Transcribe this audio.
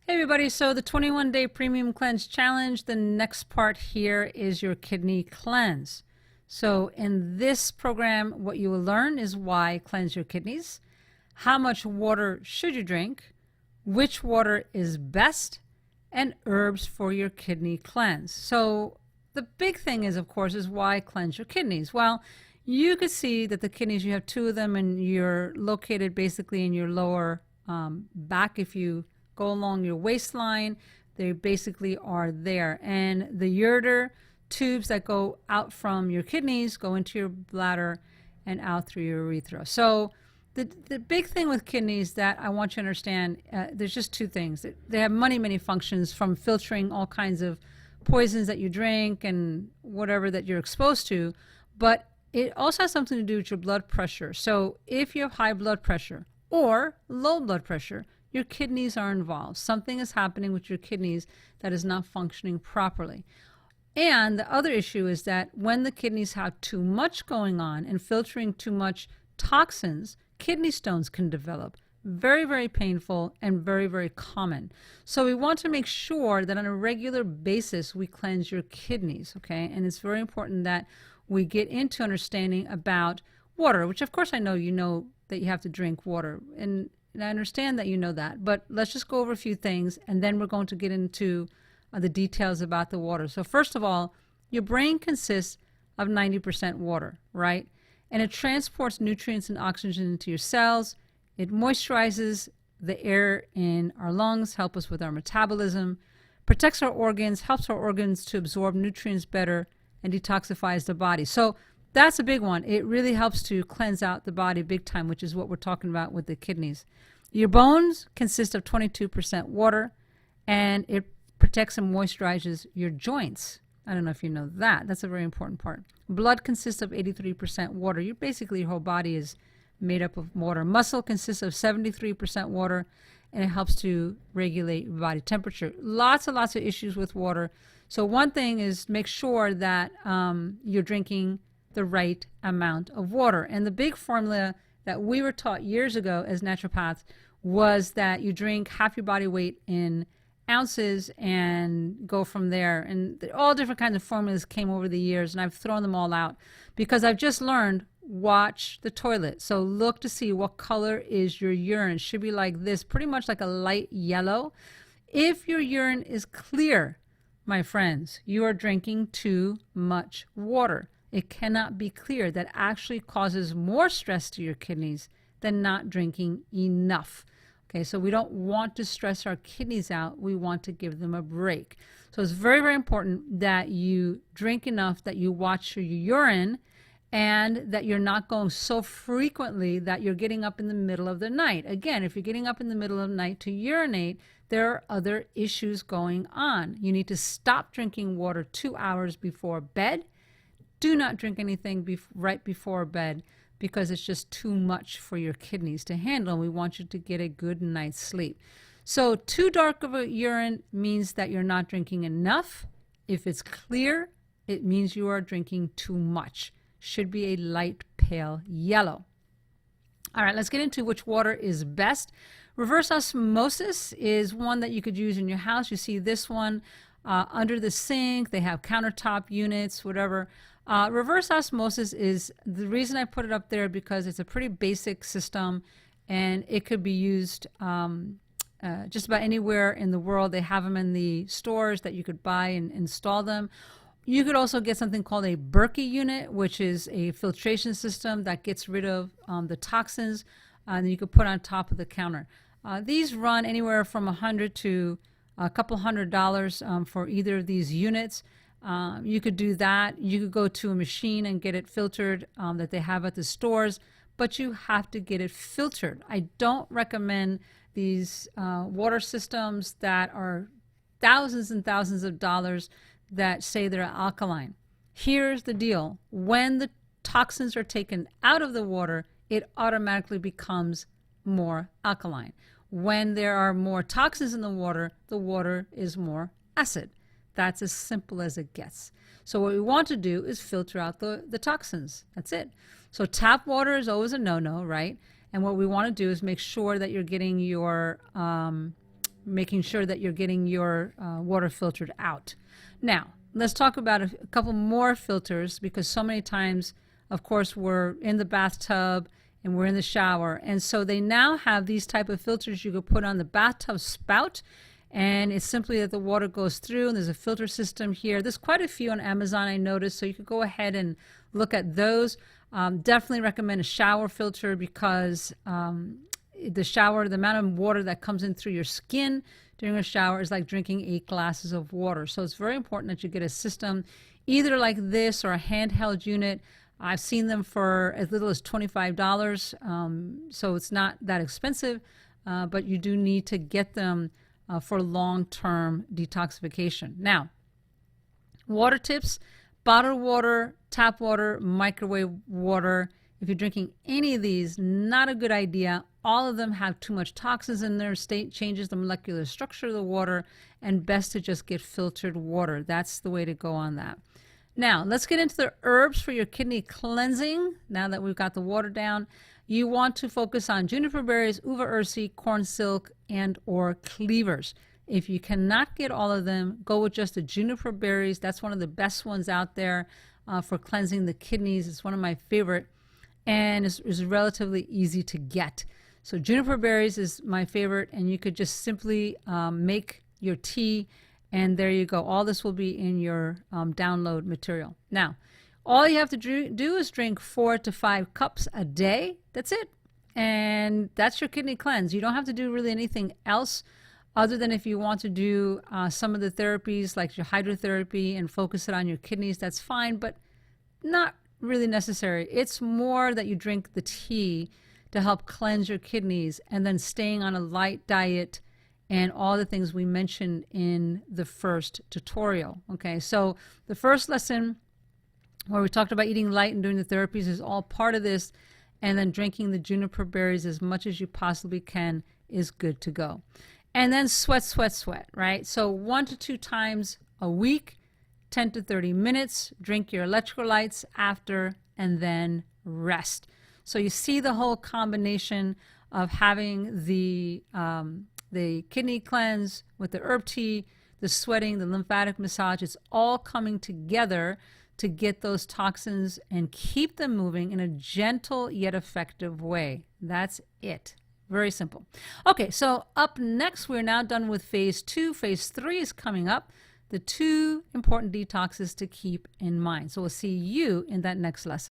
Hey everybody, so the 21-day premium cleanse challenge, the next part here is your kidney cleanse. So in this program, what you will learn is why cleanse your kidneys, how much water should you drink, which water is best, and herbs for your kidney cleanse. So the big thing is, of course, is why cleanse your kidneys. Well, you could see that the kidneys, you have two of them, and you're located basically in your lower back. If you go along your waistline, they basically are there. And the ureter tubes that go out from your kidneys go into your bladder and out through your urethra. So the big thing with kidneys that I want you to understand, there's just two things. They have many functions, from filtering all kinds of poisons that you drink and whatever that you're exposed to, but it also has something to do with your blood pressure. So if you have high blood pressure or low blood pressure, your kidneys are involved. Something is happening with your kidneys that is not functioning properly. And the other issue is that when the kidneys have too much going on and filtering too much toxins, kidney stones can develop. Very painful and very common. So we want to make sure that on a regular basis we cleanse your kidneys, okay? And it's very important that we get into understanding about water, which of course I know you know that you have to drink water. And I understand that you know that, but let's just go over a few things, and then we're going to get into the details about the water. So first of all, your brain consists of 90% water, right? And it transports nutrients and oxygen into your cells. It moisturizes the air in our lungs, helps us with our metabolism, protects our organs, helps our organs to absorb nutrients better, and detoxifies the body. So that's a big one. It really helps to cleanse out the body big time, which is what we're talking about with the kidneys. Your bones consist of 22% water, and it protects and moisturizes your joints. I don't know if you know that. That's a very important part. Blood consists of 83% water. Basically, your whole body is made up of water. Muscle consists of 73% water, and it helps to regulate your body temperature. Lots and lots of issues with water. So one thing is make sure that you're drinking the right amount of water. And the big formula that we were taught years ago as naturopaths was that you drink half your body weight in ounces and go from there. And all different kinds of formulas came over the years, and I've thrown them all out because I've just learned, watch the toilet. So look to see what color is your urine. It should be like this, pretty much like a light yellow. If your urine is clear, my friends, you are drinking too much water. It cannot be clear. That actually causes more stress to your kidneys than not drinking enough. Okay, so we don't want to stress our kidneys out. We want to give them a break. So it's very important that you drink enough, that you watch your urine, and that you're not going so frequently that you're getting up in the middle of the night. Again, if you're getting up in the middle of the night to urinate, there are other issues going on. You need to stop drinking water 2 hours before bed. Do not drink anything right before bed, because it's just too much for your kidneys to handle. We want you to get a good night's sleep. So too dark of a urine means that you're not drinking enough. If it's clear, it means you are drinking too much. Should be a light pale yellow. All right, let's get into which water is best. Reverse osmosis is one that you could use in your house. You see this one under the sink. They have countertop units, whatever. Reverse osmosis is the reason I put it up there, because it's a pretty basic system, and it could be used just about anywhere in the world. They have them in the stores that you could buy and install them. You could also get something called a Berkey unit, which is a filtration system that gets rid of the toxins, and you could put on top of the counter. These run anywhere from $100 to a couple $100 for either of these units. You could do that. You could go to a machine and get it filtered that they have at the stores, but you have to get it filtered. I don't recommend these water systems that are thousands and thousands of dollars that say they're alkaline. Here's the deal. When the toxins are taken out of the water, it automatically becomes more alkaline. When there are more toxins in the water is more acid. That's as simple as it gets. So what we want to do is filter out the toxins. That's it. So tap water is always a no-no, right? And what we want to do is make sure that you're getting your making sure that you're getting your water filtered out. Now, let's talk about a couple more filters, because so many times, of course, we're in the bathtub and we're in the shower. And so they now have these type of filters you could put on the bathtub spout. And it's simply that the water goes through, and there's a filter system here. There's quite a few on Amazon, I noticed, so you could go ahead and look at those. Definitely recommend a shower filter, because the amount of water that comes in through your skin during a shower is like drinking 8 glasses of water. So it's very important that you get a system either like this or a handheld unit. I've seen them for as little as $25, so it's not that expensive, but you do need to get them for long-term detoxification. Now, water tips: bottled water, tap water, microwave water. If you're drinking any of these, not a good idea. All of them have too much toxins in their state, changes the molecular structure of the water, and best to just get filtered water. That's the way to go on that. Now, let's get into the herbs for your kidney cleansing. Now that we've got the water down, you want to focus on juniper berries, uva ursi, corn silk, and or cleavers. If you cannot get all of them, go with just the juniper berries. That's one of the best ones out there for cleansing the kidneys. It's one of my favorite, and is relatively easy to get. So juniper berries is my favorite, and you could just simply make your tea, and there you go. All this will be in your download material. Now, all you have to do is drink 4 to 5 cups a day. That's it. And that's your kidney cleanse. You don't have to do really anything else, other than if you want to do some of the therapies like your hydrotherapy and focus it on your kidneys, that's fine, but not really necessary. It's more that you drink the tea to help cleanse your kidneys, and then staying on a light diet and all the things we mentioned in the first tutorial. Okay, so the first lesson where we talked about eating light and doing the therapies is all part of this, and then drinking the juniper berries as much as you possibly can is good to go. And then sweat, sweat, sweat, right? So 1 to 2 times a week, 10 to 30 minutes, drink your electrolytes after, and then rest. So you see the whole combination of having the kidney cleanse with the herb tea, the sweating, the lymphatic massage. It's all coming together to get those toxins and keep them moving in a gentle yet effective way. That's it. Very simple. Okay, so up next, we're now done with phase 2. Phase 3 is coming up. The 2 important detoxes to keep in mind. So we'll see you in that next lesson.